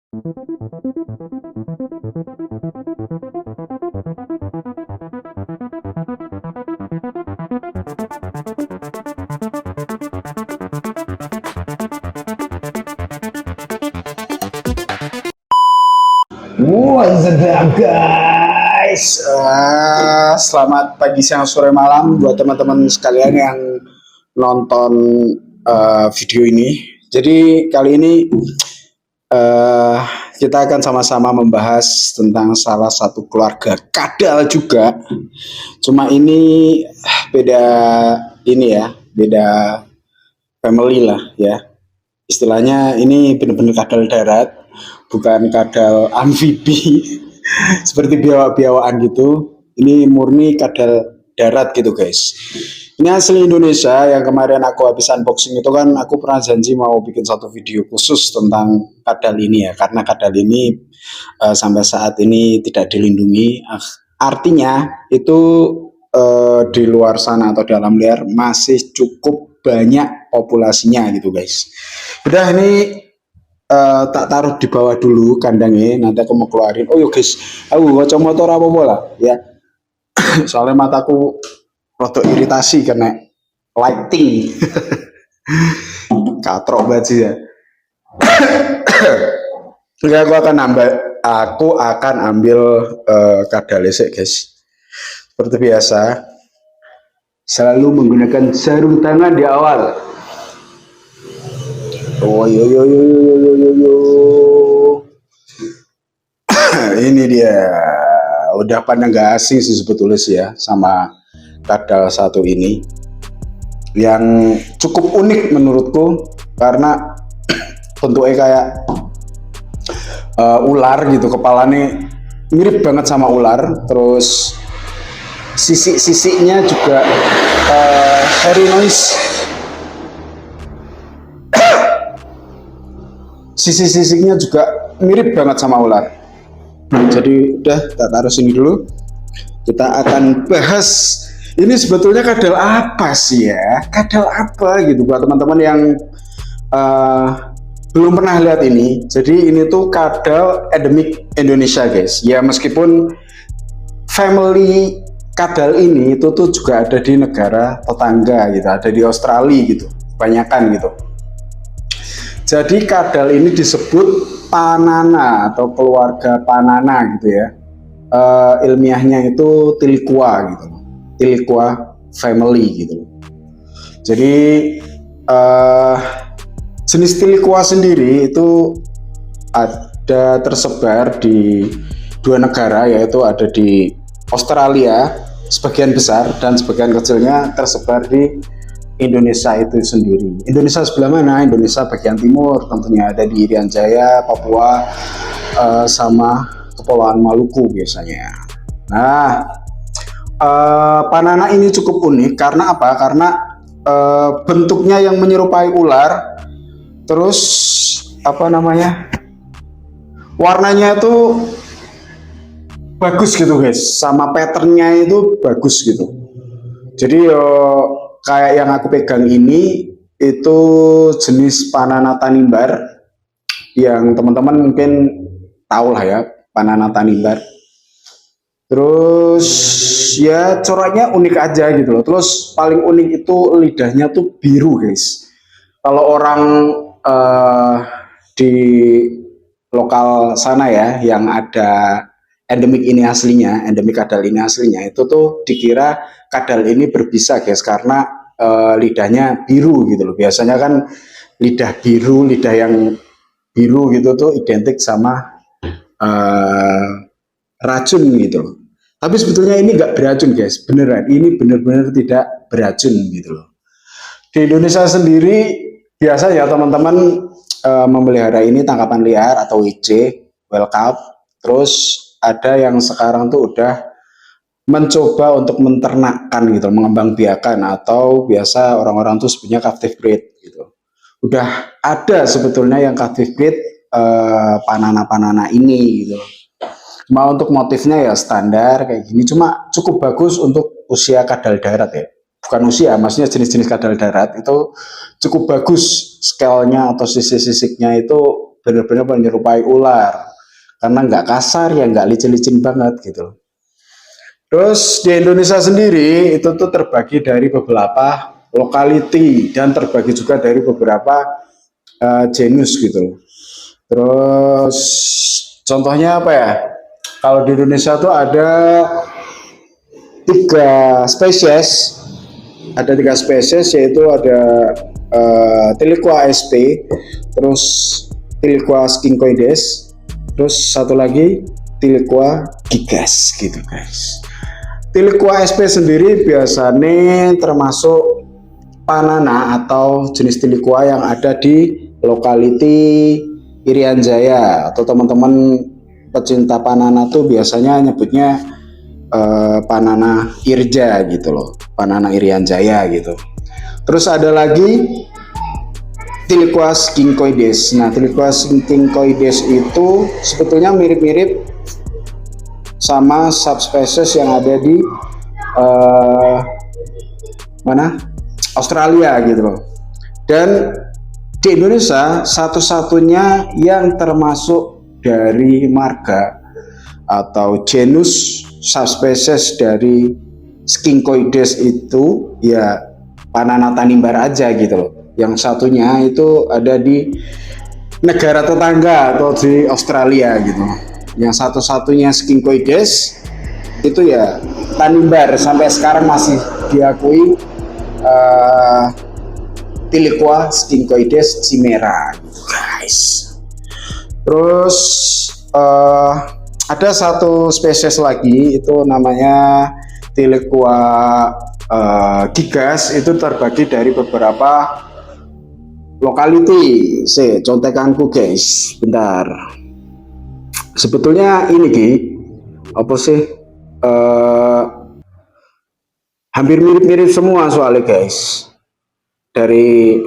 What's up guys? Selamat pagi, siang, sore, malam buat teman-teman sekalian yang nonton video ini. Jadi kali ini eh, kita akan sama-sama membahas tentang salah satu keluarga kadal juga. Cuma ini beda ini ya, beda family lah ya. Istilahnya ini benar-benar kadal darat, bukan kadal amfibi seperti biawak-biawakan gitu. Ini murni kadal darat gitu guys. Ini asli Indonesia. Yang kemarin aku habis unboxing itu kan aku pernah janji mau bikin satu video khusus tentang kadal ini ya, karena kadal ini sampai saat ini tidak dilindungi. Artinya itu di luar sana atau di alam liar masih cukup banyak populasinya gitu guys. Udah ini tak taruh di bawah dulu kandangnya, nanti aku mau keluarin. Oh yo guys, aku baca motor apa bola ya. Soalnya mataku rotok iritasi karena lighting. Katrok banget sih ya. Enggak, aku akan ambil kadal lesek guys. Seperti biasa, selalu menggunakan sarung tangan di awal. Oh yo yo yo yo yo yo yo. Ini dia. Udah pandang gak asing sih sebetulnya sih ya sama kadal satu ini. Yang cukup unik menurutku karena bentuknya kayak ular gitu, kepalanya mirip banget sama ular. Terus sisik-sisiknya juga hairy noise. Sisi-sisiknya juga mirip banget sama ular. Jadi udah tak taruh sini dulu. Kita akan bahas ini sebetulnya kadal apa sih ya? Kadal apa gitu buat teman-teman yang belum pernah lihat ini. Jadi ini tuh kadal endemik Indonesia guys. Ya meskipun family kadal ini itu tuh juga ada di negara tetangga gitu, ada di Australia gitu, kebanyakan gitu. Jadi kadal ini disebut Panana atau keluarga Panana gitu ya. Ilmiahnya itu Tiliqua gitu, Tiliqua family gitu. Jadi jenis Tiliqua sendiri itu ada tersebar di dua negara, yaitu ada di Australia sebagian besar dan sebagian kecilnya tersebar di Indonesia itu sendiri. Indonesia sebelah mana? Indonesia bagian timur, tentunya ada di Irian Jaya, Papua, sama Kepulauan Maluku biasanya. Nah, Panana ini cukup unik karena apa? Karena bentuknya yang menyerupai ular, terus apa namanya? Warnanya itu bagus gitu guys, sama patternnya itu bagus gitu. Jadi kayak yang aku pegang ini itu jenis Panana tanimbar, yang teman-teman mungkin tahu lah ya, Panana tanimbar. Terus ya coraknya unik aja gitu loh. Terus paling unik itu lidahnya tuh biru guys. Kalau orang di lokal sana ya, yang ada endemik ini aslinya, endemik kadal ini aslinya, itu tuh dikira kadal ini berbisa guys, karena lidahnya biru gitu loh. Biasanya kan lidah biru, lidah yang biru gitu tuh identik sama racun gitu loh. Tapi sebetulnya ini nggak beracun guys, beneran. Ini bener-bener tidak beracun gitu loh. Di Indonesia sendiri biasa ya teman-teman memelihara ini tangkapan liar atau WC, wild cup. Terus ada yang sekarang tuh udah mencoba untuk menternakkan gitu, mengembangbiakan, atau biasa orang-orang tuh sebenarnya captive breed gitu. Udah ada sebetulnya yang captive breed Panana-Panana ini gitu. Cuma untuk motifnya ya standar kayak gini, cuma cukup bagus untuk usia kadal darat ya. Bukan usia, maksudnya jenis-jenis kadal darat itu cukup bagus, scale-nya atau sisi-sisiknya itu benar-benar menyerupai ular karena nggak kasar ya, nggak licin-licin banget gitu. Terus di Indonesia sendiri itu tuh terbagi dari beberapa lokality dan terbagi juga dari beberapa genus gitu. Terus contohnya apa ya? Kalau di Indonesia tuh ada 3 spesies, yaitu ada Tiliqua sp, terus Tiliqua skincoides, terus satu lagi Tiliqua gigas gitu guys. Tiliqua sp sendiri biasanya termasuk panana atau jenis Tiliqua yang ada di lokality Irian Jaya, atau teman-teman pecinta panana tuh biasanya nyebutnya Panana Irja gitu loh, Panana Irian Jaya gitu. Terus ada lagi Tiliqua skincoides. Nah, Tiliqua skincoides itu sebetulnya mirip-mirip sama subspesies yang ada di Australia gitu loh. Dan di Indonesia satu-satunya yang termasuk dari marga atau genus subspesies dari skincoides itu ya Panana tanimbar aja gitu loh. Yang satunya itu ada di negara tetangga atau di Australia gitu. Yang satu-satunya skincoides itu ya tanimbar, sampai sekarang masih diakui Tiliqua skincoides chimera gitu guys. Terus ada satu spesies lagi itu namanya Tiliqua gigas, itu terbagi dari beberapa lokality. Contekanku guys, bentar. Sebetulnya ini Ki, apa sih? Hampir mirip-mirip semua soalnya guys. Dari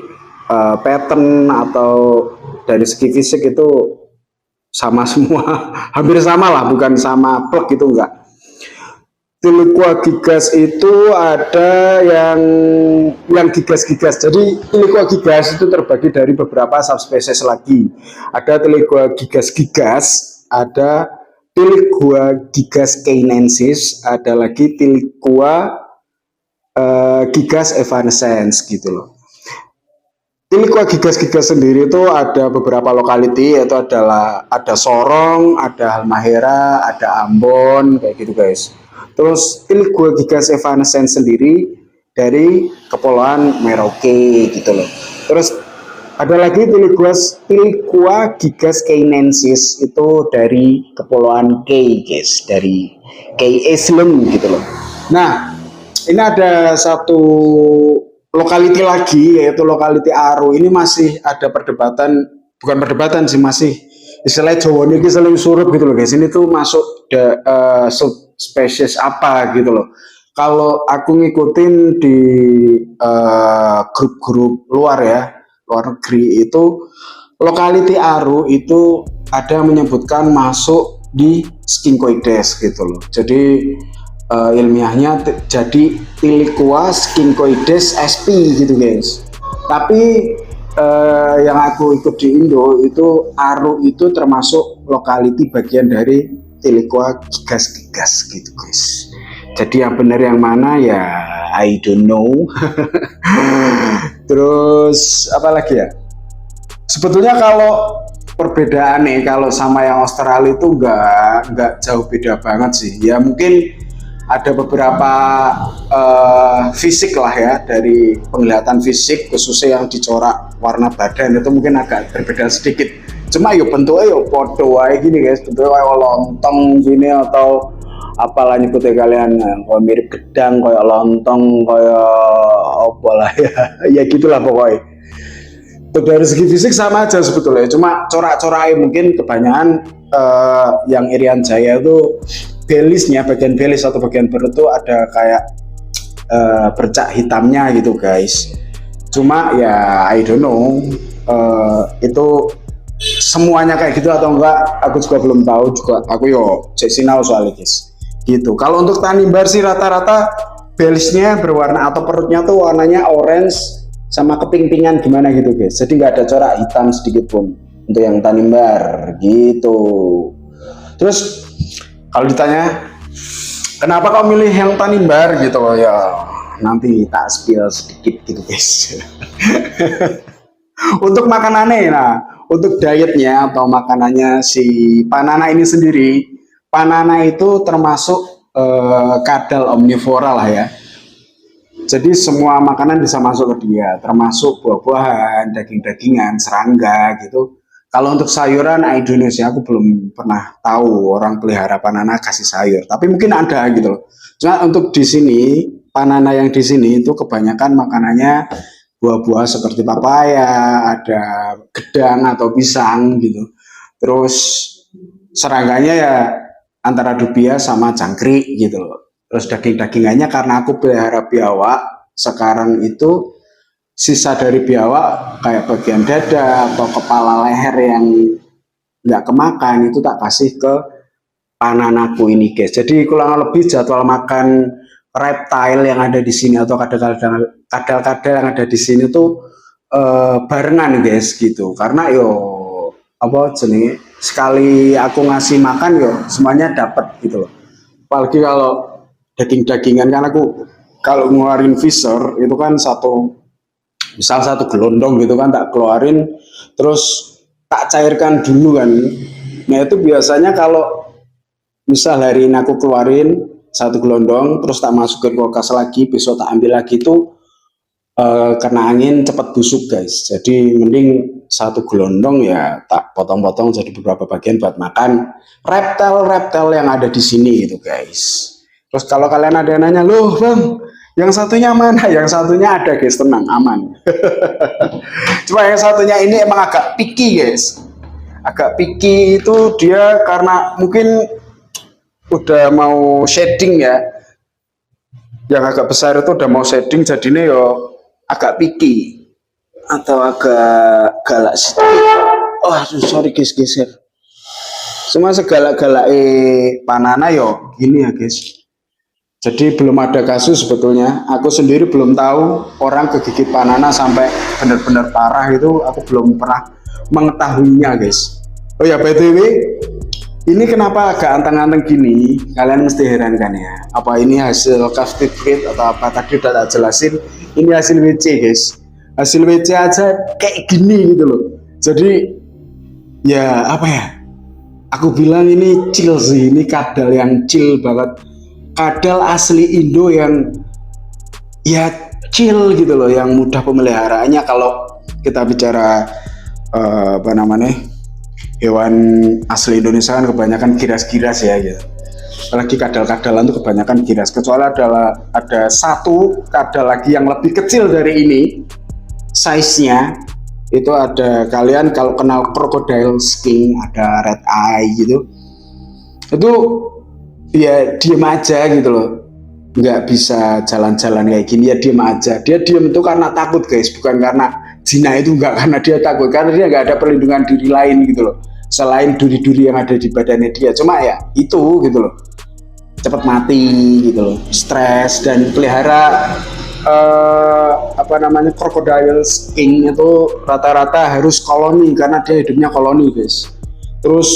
pattern atau dari segi fisik itu sama semua, hampir sama lah, bukan sama plek itu enggak. Tiliqua gigas itu ada yang gigas-gigas. Jadi Tiliqua gigas itu terbagi dari beberapa subspesies lagi. Ada Tiliqua gigas-gigas, ada Tiliqua gigas canaensis, ada lagi Tiliqua gigas evanescens gitu loh. Tiliqua gigas-gigas sendiri itu ada beberapa lokality, yaitu ada Sorong, ada Halmahera, ada Ambon kayak gitu guys. Terus Tiliqua gigas evanescens sendiri dari Kepulauan Merauke gitu loh. Terus ada lagi Tiliqua gigas canaensis, itu dari Kepulauan Kei guys, dari Kei Island gitu loh. Nah, ini ada satu lokality lagi, yaitu lokality Aru. Ini masih ada perdebatan, bukan perdebatan sih, masih istilah Jawa ini saling surup gitu loh guys. Ini tuh masuk subspesies apa gitu loh. Kalau aku ngikutin di grup-grup luar ya, luar negeri, itu lokality Aru itu ada menyebutkan masuk di skincoides gitu loh. Jadi ilmiahnya jadi Tiliqua skincoides sp gitu guys. Tapi yang aku ikut di Indo itu Aru itu termasuk lokality bagian dari Tiliqua gigas-gigas gitu guys. Jadi yang benar yang mana ya I don't know. Terus apa lagi ya? Sebetulnya kalau perbedaan nih, kalau sama yang Australia itu nggak jauh beda banget sih. Ya mungkin ada beberapa fisik lah ya, dari penglihatan fisik khususnya yang dicorak warna badan itu mungkin agak berbeda sedikit. Cuma yuk bentuknya yuk podo aja gini guys, bentuknya kayak lontong gini atau apalah nyebutnya kalian, kayak mirip gedang, kayak lontong, kayak apa lah ya, ya gitulah pokoknya. Dari segi fisik sama aja sebetulnya, cuma corak-coraknya mungkin kebanyakan yang Irian Jaya itu belisnya, bagian belis atau bagian perut itu ada kayak bercak hitamnya gitu guys. Cuma ya I don't know itu semuanya kayak gitu atau enggak, aku juga belum tahu juga. Aku yo cek sinau soalnya guys gitu. Kalau untuk tanimbar sih rata-rata belisnya berwarna atau perutnya tuh warnanya orange sama keping-pingan gimana gitu guys. Jadi nggak ada corak hitam sedikit pun, untuk yang Tanimbar gitu. Terus kalau ditanya kenapa kau milih yang Tanimbar gitu ya, nanti tak spill sedikit gitu guys. Untuk makanannya, nah untuk dietnya atau makanannya si Panana ini sendiri, Panana itu termasuk kadal omnivora lah ya. Jadi semua makanan bisa masuk ke dia, termasuk buah-buahan, daging-dagingan, serangga gitu. Kalau untuk sayuran, Indonesia aku belum pernah tahu orang pelihara Panana kasih sayur, tapi mungkin ada gitu loh. Cuma untuk di sini, Panana yang di sini itu kebanyakan makanannya buah-buah seperti papaya, ada gedang atau pisang gitu. Terus serangganya ya antara dubia sama jangkrik gitu loh. Terus daging-dagingannya karena aku pelihara biawak, sekarang itu sisa dari biawak kayak bagian dada atau kepala leher yang nggak kemakan itu tak kasih ke pananaku ini guys. Jadi kurang lebih jadwal makan reptile yang ada di sini atau kadal-kadal yang ada di sini tuh barengan guys gitu. Karena yo apa jenis sekali aku ngasih makan yo semuanya dapat gitu loh. Apalagi kalau daging-dagingan kan aku kalau ngeluarin visor itu kan misal satu gelondong gitu kan tak keluarin terus tak cairkan dulu kan. Nah itu biasanya kalau misal hari ini aku keluarin satu gelondong terus tak masukin kulkas lagi besok tak ambil lagi itu kena angin cepat busuk guys. Jadi mending satu gelondong ya tak potong-potong jadi beberapa bagian buat makan reptil-reptil yang ada di sini gitu guys. Terus kalau kalian ada yang nanya, loh bang, yang satunya mana? Yang satunya ada guys, tenang, aman. Cuma yang satunya ini emang agak picky guys. Agak picky itu dia karena mungkin udah mau shading ya. Yang agak besar itu udah mau shading jadinya yo agak picky atau agak galak sedikit. Oh, sorry guys geser. Semua segalak-galak Panana yo gini ya guys. Jadi belum ada kasus sebetulnya. Aku sendiri belum tahu orang kegigit Panana sampai benar-benar parah itu. Aku belum pernah mengetahuinya guys. Oh ya BTW, ini kenapa agak anteng-anteng gini? Kalian mesti heran kan ya. Apa ini hasil captive breed atau apa? Tadi udah tak jelasin. Ini hasil WC guys. Hasil WC aja kayak gini gitu loh. Jadi ya apa ya? Aku bilang ini chill sih. Ini kadal yang chill banget. Kadal asli Indo yang ya chill gitu loh, yang mudah pemeliharaannya. Kalau kita bicara apa namanya hewan asli Indonesia kan kebanyakan giras-giras ya gitu. Apalagi kadal-kadalan tuh kebanyakan giras. Kecuali ada satu kadal lagi yang lebih kecil dari ini, size-nya itu ada kalian kalau kenal crocodile skin, ada red eye gitu. Itu ya diem aja gitu loh, nggak bisa jalan-jalan kayak gini ya diem aja. Dia diem itu karena takut guys, bukan karena zina, itu nggak karena dia takut, karena dia nggak ada perlindungan diri lain gitu loh selain duri-duri yang ada di badannya dia. Cuma ya itu gitu loh, cepat mati gitu loh, stres. Dan pelihara apa namanya crocodile king itu rata-rata harus koloni karena dia hidupnya koloni guys. Terus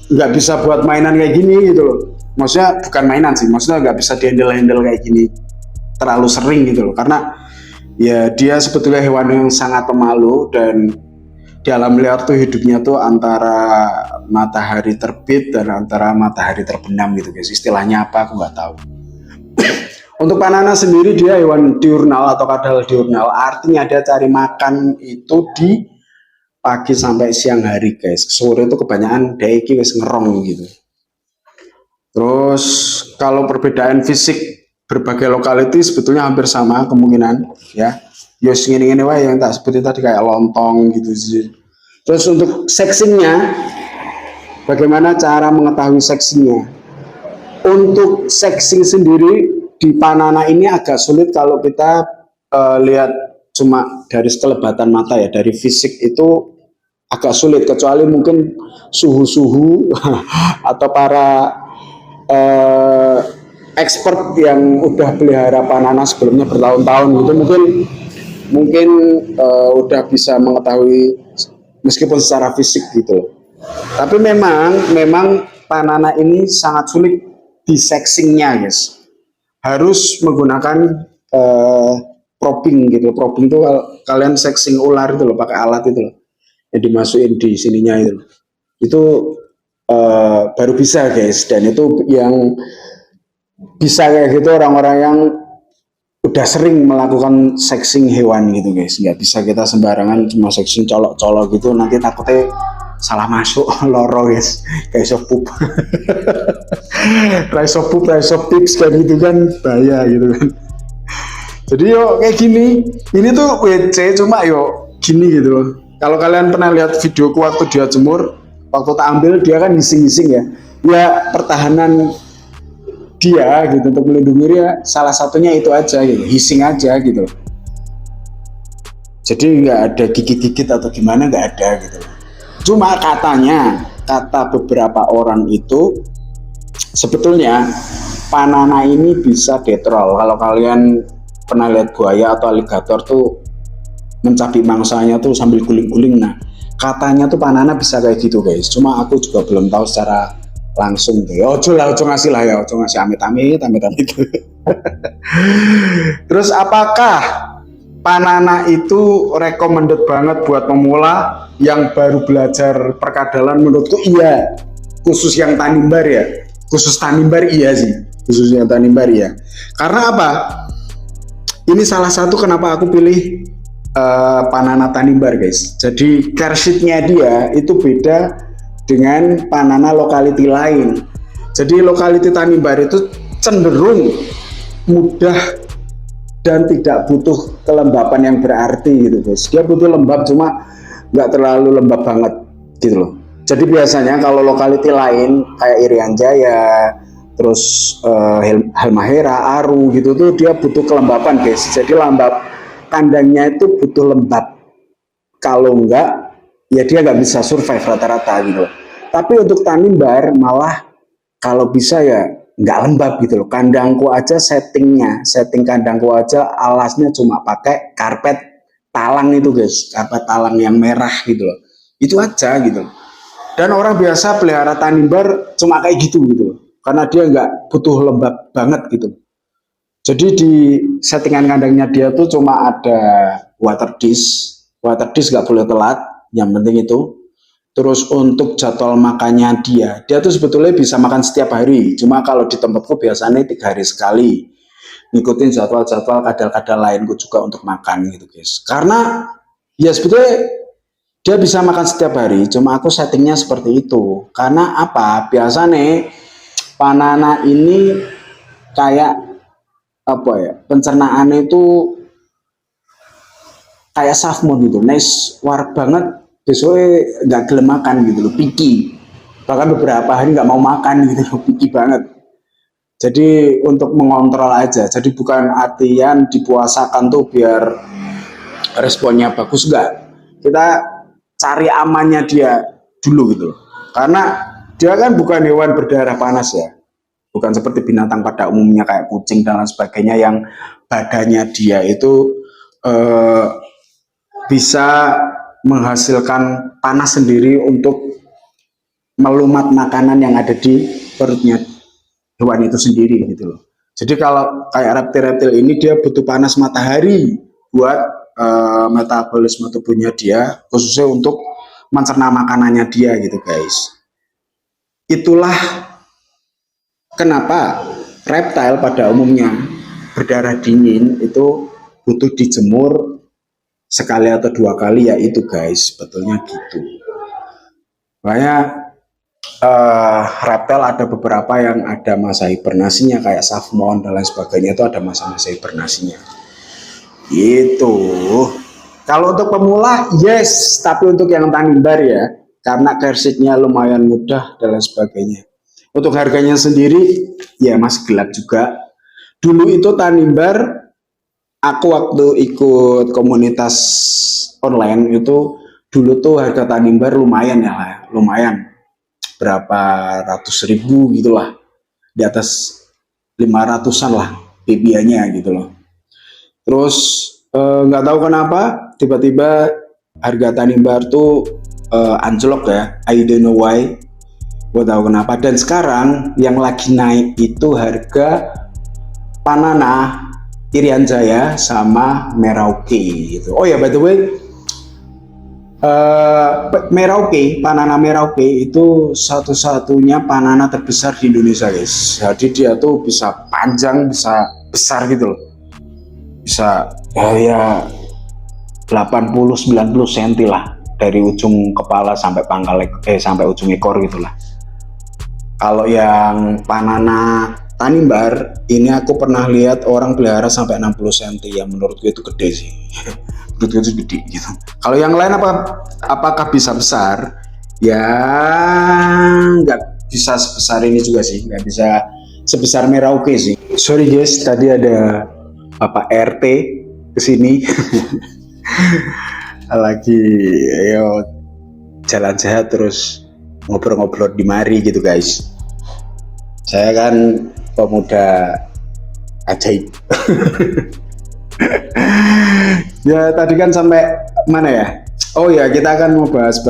nggak bisa buat mainan kayak gini gitu loh. Maksudnya bukan mainan sih, maksudnya nggak bisa dihandle kayak gini terlalu sering gitu loh, karena ya dia sebetulnya hewan yang sangat pemalu. Dan di alam liar tuh hidupnya tuh antara matahari terbit dan antara matahari terbenam gitu guys. Istilahnya apa aku nggak tahu. Untuk Panana sendiri dia hewan diurnal atau kadal diurnal, artinya dia cari makan itu di pagi sampai siang hari guys. Sore itu kebanyakan dia wis ngerong gitu. Terus kalau perbedaan fisik berbagai lokality sebetulnya hampir sama kemungkinan ya. Yos ini wae yang tak sebutin tadi kayak lontong gitu sih. Terus untuk seksinya, bagaimana cara mengetahui seksinya? Untuk seksi sendiri di Panana ini agak sulit kalau kita lihat cuma dari sekelebatan mata ya, dari fisik itu agak sulit, kecuali mungkin suhu-suhu atau para expert yang udah pelihara Panana sebelumnya bertahun-tahun gitu, mungkin udah bisa mengetahui meskipun secara fisik gitu. Tapi memang Panana ini sangat sulit di sexingnya guys. Harus menggunakan eh, probing gitu. Probing itu kalau kalian sexing ular itu loh pakai alat itu loh yang dimasukin di sininya itu. Itu baru bisa guys, dan itu yang bisa kayak gitu orang-orang yang udah sering melakukan sexing hewan gitu guys. Nggak bisa kita sembarangan cuma sexing colok-colok gitu, nanti takutnya salah masuk loro guys, kayak pup rice of pigs kayak gitu kan, bahaya gitu kan. Jadi yo kayak gini, ini tuh WC cuma yo gini gitu loh. Kalau kalian pernah lihat videoku waktu dia jemur, waktu tak ambil dia kan hising-hising ya. Ya pertahanan dia gitu untuk melindungi dia salah satunya itu aja gitu, hising aja gitu. Jadi nggak ada gigit-gigit atau gimana, nggak ada gitu. Cuma katanya, kata beberapa orang itu sebetulnya Panana ini bisa detrol. Kalau kalian pernah lihat buaya atau aligator tuh mencabik mangsanya tuh sambil guling-guling, nah katanya tuh Panana bisa kayak gitu guys. Cuma aku juga belum tahu secara langsung tuh. Ojo ngasih lah ya, ojo ngasih amit-amit. Terus apakah Panana itu recommended banget buat pemula yang baru belajar perkadalan? Menurutku iya, khusus yang Tanimbar ya, khusus Tanimbar iya sih, khususnya Tanimbar ya. Karena apa? Ini salah satu kenapa aku pilih Panana Tanimbar guys. Jadi care sheet-nya dia itu beda dengan Panana lokality lain. Jadi lokality Tanimbar itu cenderung mudah dan tidak butuh kelembapan yang berarti gitu guys. Dia butuh lembab cuma nggak terlalu lembab banget gitu loh. Jadi biasanya kalau lokality lain kayak Irian Jaya, terus Halmahera, Aru gitu tuh dia butuh kelembapan guys. Jadi lembab kandangnya itu butuh lembab. Kalau enggak ya dia nggak bisa survive rata-rata gitu loh. Tapi untuk Tanimbar malah kalau bisa ya nggak lembab gitu loh. Kandangku aja setting kandangku aja alasnya cuma pakai karpet talang itu guys, karpet talang yang merah gitu loh. Itu aja gitu loh. Dan orang biasa pelihara Tanimbar cuma kayak gitu loh. Karena dia nggak butuh lembab banget gitu. Jadi di settingan kandangnya dia tuh cuma ada water dish nggak boleh telat, yang penting itu. Terus untuk jadwal makannya dia tuh sebetulnya bisa makan setiap hari. Cuma kalau di tempatku biasanya 3 hari sekali. Ngikutin jadwal-jadwal kadal-kadal lainku juga untuk makan gitu guys. Karena ya sebetulnya dia bisa makan setiap hari. Cuma aku settingnya seperti itu. Karena apa? Biasanya Panana ini kayak apa ya? Pencernaannya itu kayak sophomore gitu, nice war banget, besoknya nggak gelem makan gitu loh, picky, bahkan beberapa hari nggak mau makan gitu loh, picky banget. Jadi untuk mengontrol aja, jadi bukan artian dipuasakan tuh biar responnya bagus, nggak, kita cari amannya dia dulu gitu loh, karena dia kan bukan hewan berdarah panas ya, bukan seperti binatang pada umumnya kayak kucing dan lain sebagainya yang badannya dia itu eh, bisa menghasilkan panas sendiri untuk melumat makanan yang ada di perutnya hewan itu sendiri gitu loh. Jadi kalau kayak reptil-reptil ini dia butuh panas matahari buat metabolisme tubuhnya dia, khususnya untuk mencerna makanannya dia gitu guys. Itulah kenapa reptil pada umumnya berdarah dingin itu butuh dijemur sekali atau 2 kali ya itu guys, sebetulnya gitu. Makanya reptil ada beberapa yang ada masa hibernasinya kayak Salmon dan lain sebagainya, itu ada masa-masa hibernasinya. Itu. Kalau untuk pemula yes, tapi untuk yang Tanimbar ya, karena kersiknya lumayan mudah dan lain sebagainya. Untuk harganya sendiri ya masih gelap juga. Dulu itu Tanimbar, aku waktu ikut komunitas online itu dulu tuh harga Tanimbar lumayan ya, lumayan berapa ratus ribu gitulah, di atas 500-an lah BBA-nya gitu loh. Terus nggak tahu kenapa tiba-tiba harga Tanimbar tuh anjlok ya. I don't know why, gue tahu kenapa. Dan sekarang yang lagi naik itu harga Panana, Irian Jaya sama Merauke gitu. Oh ya, by the way, Merauke, Panana Merauke itu satu-satunya Panana terbesar di Indonesia guys. Jadi dia tuh bisa panjang, bisa besar gitu loh. Bisa ya 80-90 cm lah dari ujung kepala sampai pangkal sampai ujung ekor gitulah. Kalau yang Panana Tanimbar ini aku pernah lihat orang pelihara sampai 60 cm, ya menurutku itu gede sih. Menurutku itu gede gitu. Kalau yang lain apakah bisa besar? Ya nggak bisa sebesar ini juga sih, nggak bisa sebesar Merauke sih. Sorry guys, tadi ada Bapak RT kesini. Lagi jalan sehat terus ngobrol-ngobrol di mari gitu guys. Saya kan pemuda ajaib. Ya tadi kan sampai mana ya? Oh ya, kita akan mau bahas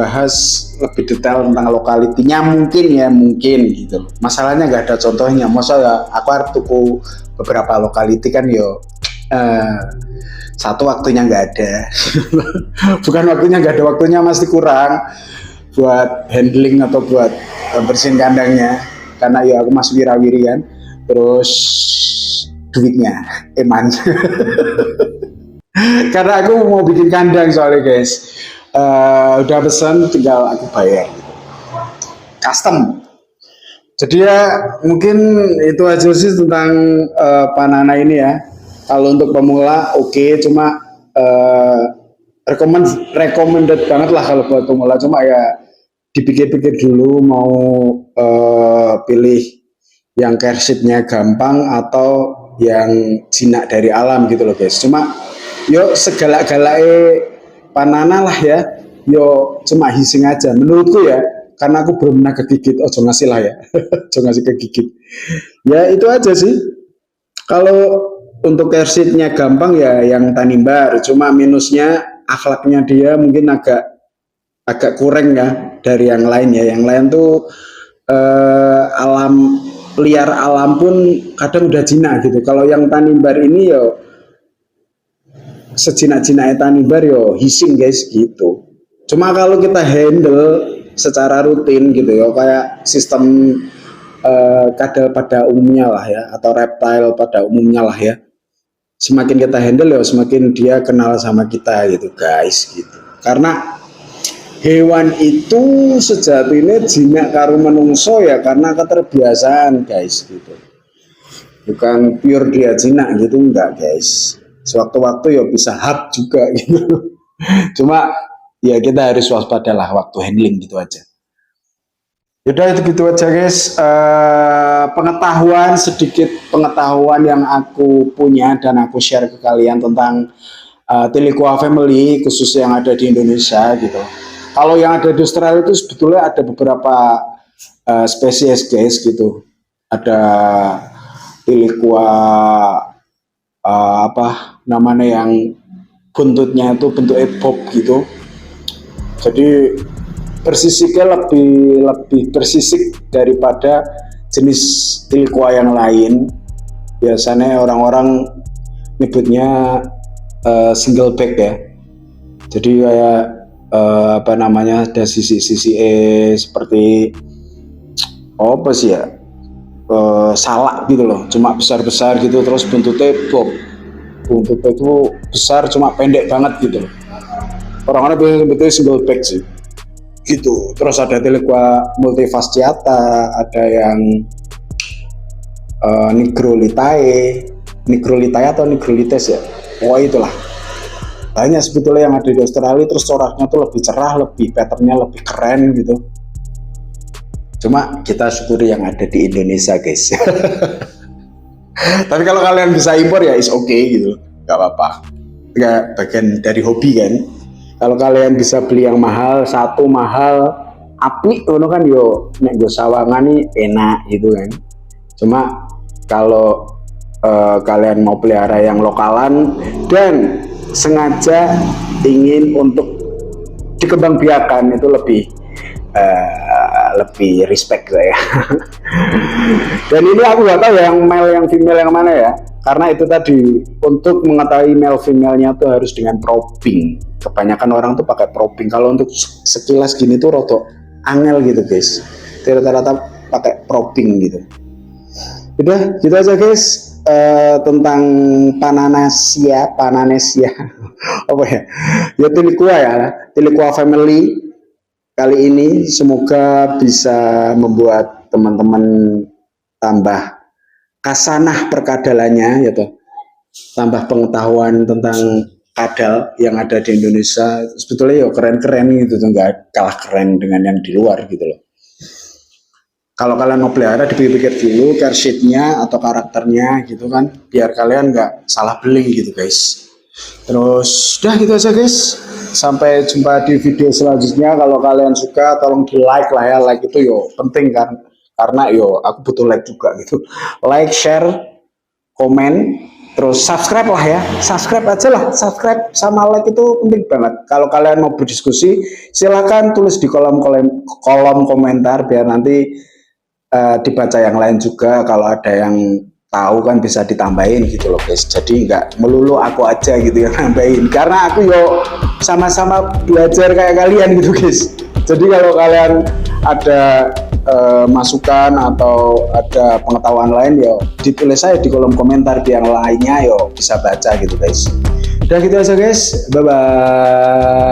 lebih detail tentang lokalitinya mungkin gitu. Masalahnya nggak ada contohnya. Masa ya aku harus tuku beberapa lokaliti kan satu waktunya nggak ada. Bukan waktunya nggak ada, waktunya masih kurang buat handling atau buat bersihin kandangnya, karena ya aku masih wirawiri kan. Terus duitnya eman. Karena aku mau bikin kandang soalnya guys. Udah pesan, tinggal aku bayar custom. Jadi ya mungkin itu aja sih tentang Panana ini ya. Kalau untuk pemula oke, cuma recommended banget lah kalau buat pemula. Cuma ya dipikir-pikir dulu mau pilih yang kershitnya gampang atau yang jinak dari alam gitu loh guys. Cuma yo segalak-galake Panana lah ya, yo cuma hising aja menurutku ya, karena aku belum pernah kegigit. Ojo ngasih lah ya. Ojo ngasih kegigit ya, itu aja sih. Kalau untuk kershitnya gampang ya yang Tanimbar, cuma minusnya akhlaknya dia mungkin agak kurang ya dari yang lain ya. Yang lain tuh alam liar alam pun kadang udah jinak gitu. Kalau yang Tanimbar ini yo sejinak-jinaknya Tanimbar yo hising guys gitu. Cuma kalau kita handle secara rutin gitu ya, kayak sistem kadal pada umumnya lah ya, atau reptile pada umumnya lah ya, semakin kita handle ya semakin dia kenal sama kita gitu guys gitu. Karena hewan itu sejatinya jinak karo menungso ya karena keterbiasaan guys gitu. Bukan pure dia jinak gitu, enggak guys. Sewaktu-waktu ya bisa hard juga gitu. Cuma ya kita harus waspada lah waktu handling gitu aja. Yaudah itu gitu aja guys. Sedikit pengetahuan yang aku punya dan aku share ke kalian tentang Tiliqua family khusus yang ada di Indonesia gitu. Kalau yang ada di Australia itu sebetulnya ada beberapa spesies guys gitu. Ada Tiliqua apa namanya yang buntutnya itu bentuknya bob gitu. Jadi bersisiknya lebih bersisik daripada jenis Tiliqua yang lain. Biasanya orang-orang nyebutnya single back ya. Jadi kayak apa namanya, ada sisi-sisi seperti apa sih ya, salak gitu loh, cuma besar-besar gitu, terus buntutnya bob. Buntutnya itu besar cuma pendek banget gitu loh. Orang-orang biasanya sebetulnya single back sih gitu. Terus ada Tiliqua multifasciata, ada yang Nigrolitae atau Nigrolites ya, oh itulah. Banyak sebetulnya yang ada di Australia, terus coraknya tuh lebih cerah, lebih patternnya lebih keren gitu. Cuma kita syukuri yang ada di Indonesia guys. Tapi kalau kalian bisa impor ya is okay gitu, nggak apa-apa. Nggak bagian dari hobi kan. Kalau kalian bisa beli yang mahal, satu mahal, apik ngono kan yo nek go sawangan nih enak gitu kan. Cuma kalau kalian mau pelihara yang lokalan dan sengaja ingin untuk dikembangbiakan itu lebih respect saya. Dan ini aku nggak tahu yang male yang female yang mana ya, karena itu tadi untuk mengetahui male female-nya tuh harus dengan probing. Kebanyakan orang tuh pakai probing. Kalau untuk sekilas gini tuh rotok angel gitu guys, rata-rata pakai probing gitu. Udah gitu aja guys, tentang Pananesia apa ya, ya Tilikua family kali ini. Semoga bisa membuat teman-teman tambah kasanah perkadalannya, gitu, tambah pengetahuan tentang kadal yang ada di Indonesia. Sebetulnya ya keren-keren gitu, nggak kalah keren dengan yang di luar gitu loh. Kalau kalian mau pelihara, dipikir-pikir dulu care sheet-nya atau karakternya gitu kan, biar kalian nggak salah beli gitu guys. Terus udah gitu aja guys, sampai jumpa di video selanjutnya. Kalau kalian suka tolong di like lah ya, like itu yo penting kan, karena yo aku butuh like juga gitu. Like, share, komen, terus subscribe lah ya, subscribe aja lah, subscribe sama like itu penting banget. Kalau kalian mau berdiskusi silahkan tulis di kolom komentar, biar nanti dibaca yang lain juga. Kalau ada yang tahu kan bisa ditambahin gitu loh guys, jadi nggak melulu aku aja gitu yang nambahin, karena aku yo sama-sama belajar kayak kalian gitu guys. Jadi kalau kalian ada masukan atau ada pengetahuan lain, yo ditulis saya di kolom komentar, biar yang lainnya yo bisa baca gitu guys. Udah gitu aja guys, bye bye.